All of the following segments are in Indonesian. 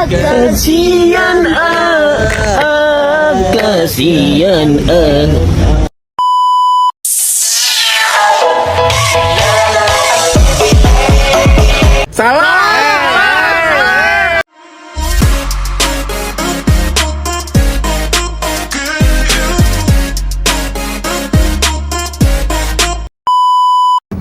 Kasihan kasihan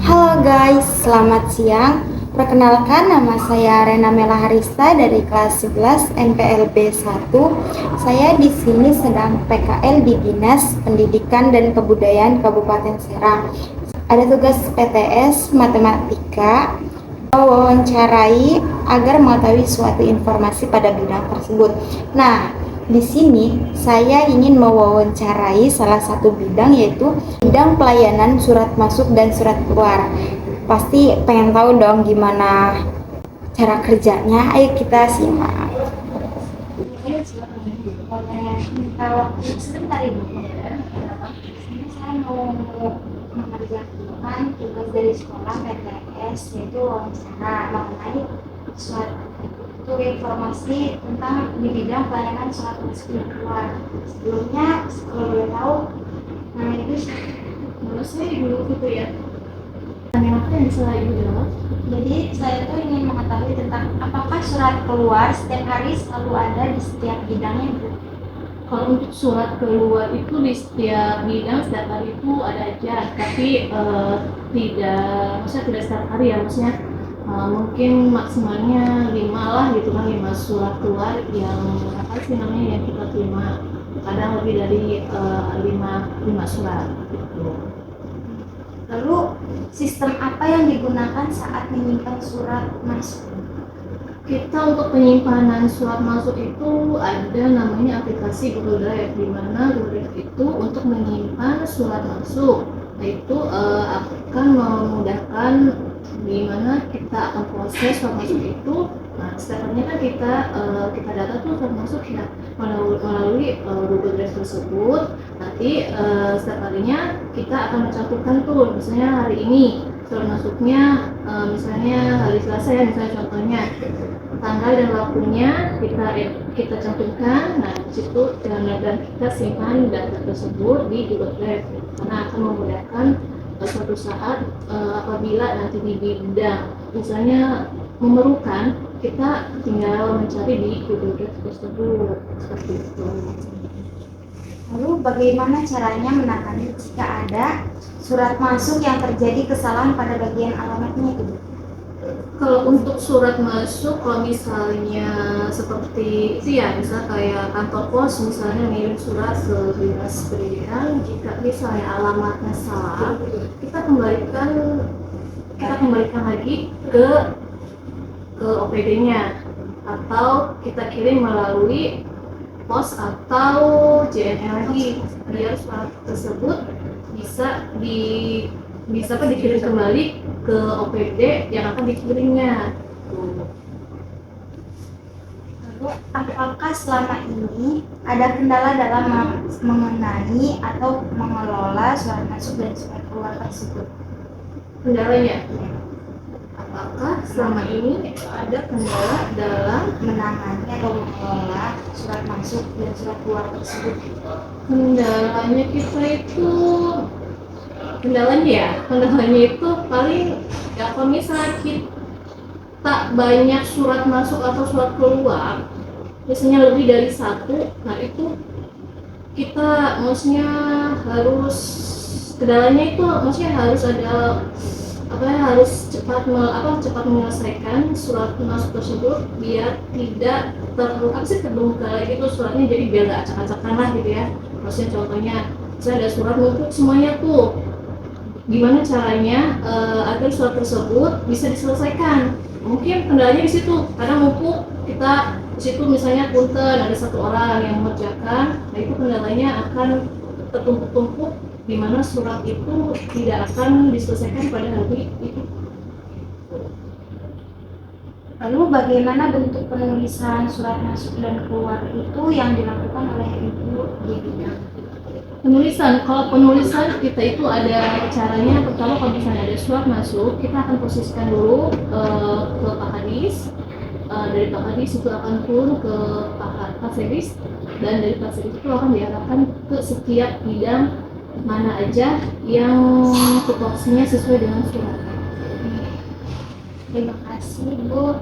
Halo guys, selamat siang. Perkenalkan, nama saya Rena Mela Harista dari kelas 11 NPLB 1. Saya di sini sedang PKL di Dinas Pendidikan dan Kebudayaan Kabupaten Serang. Ada tugas PTS Matematika, mewawancarai agar mengetahui suatu informasi pada bidang tersebut. Nah, di sini saya ingin mewawancarai salah satu bidang, yaitu bidang pelayanan surat masuk dan surat keluar. Pasti pengen tahu dong gimana cara kerjanya. Ayo kita simak. Boleh minta waktu sebentar ibu? Ini saya mau mengerjakan tugas dari sekolah PTS, yaitu wawancara mengenai suatu informasi tentang di bidang pelayanan surat masuk dan keluar. Sebelumnya, kalau boleh tahu, nama ibu Menurut saya dulu gitu ya. Tanya apa yang bisa ibu jawab? Jadi saya tuh ingin mengetahui tentang apakah surat keluar setiap hari selalu ada di setiap bidangnya, Bu? Kalau untuk surat keluar itu di setiap bidang setiap hari itu ada aja, tapi maksudnya tidak setiap hari ya, maksudnya mungkin maksimalnya 5 lah gitu kan, 5 surat keluar yang apa sih namanya yang kita terima, kadang lebih dari 5 surat gitu. Lalu sistem apa yang digunakan saat menyimpan surat masuk? Kita untuk penyimpanan surat masuk itu ada namanya aplikasi Google Drive, di mana Google Drive itu untuk menyimpan surat masuk. Nah, itu akan memudahkan di mana kita akan proses surat masuk itu. Nah, stepnya kan kita data tuh surat masuk ya melalui Google Drive tersebut. Nanti setiap harinya kita akan mencantumkan tuh, misalnya hari ini surat masuknya misalnya hari Selasa ya, misalnya contohnya tanggal dan waktunya kita cantumkan. Nah, di situ dan kita simpan data tersebut di Google Drive, karena akan memudahkan suatu saat apabila nanti di bidang misalnya memerlukan, kita tinggal mencari di Google Drive tersebut seperti itu. Lalu bagaimana caranya menangani jika ada surat masuk yang terjadi kesalahan pada bagian alamatnya, Ibu? Kalau untuk surat masuk, kalau misalnya seperti itu ya, misalnya kayak kantor pos misalnya ngirim surat ke dinas pendidikan, jika misalnya alamatnya salah, kita kembalikan lagi ke OPD-nya, atau kita kirim melalui pos atau JNE lagi, biar surat tersebut bisa dikirim kembali ke OPD yang akan dikirimnya. Lalu apakah selama ini ada kendala dalam mengenai atau mengelola surat masuk dan surat keluar tersebut? Kendalanya, apakah selama ini ada kendala dalam menangani atau mengelola surat masuk dan surat keluar tersebut? Kendalanya itu paling ya, kalau misalnya kita banyak surat masuk atau surat keluar, biasanya lebih dari satu, nah itu kita maksudnya harus, kendalanya itu maksudnya harus ada harus cepat menyelesaikan surat masuk tersebut, biar tidak terbengkalai gitu suratnya, jadi biar nggak acak-acakan lah gitu ya. Maksudnya contohnya, misalnya ada surat numpuk semuanya tuh, gimana caranya agar surat tersebut bisa diselesaikan. Mungkin kendalanya di situ, kadang numpuk, kita di situ misalnya punten ada satu orang yang mengerjakan, nah itu kendalanya akan tertumpuk-tumpuk, di mana surat itu tidak akan diselesaikan pada hari itu. Lalu bagaimana bentuk penulisan surat masuk dan keluar itu yang dilakukan oleh Ibu di bidang? Kalau penulisan kita itu ada caranya. Pertama, kalau misalnya ada surat masuk, kita akan posisikan dulu ke Pak Kadis. dari Pak Kadis itu akan turun ke Pak Seris, dan dari Pak Seris itu akan diarahkan ke setiap bidang mana aja yang tupoksinya sesuai dengan surat. Terima kasih Bu.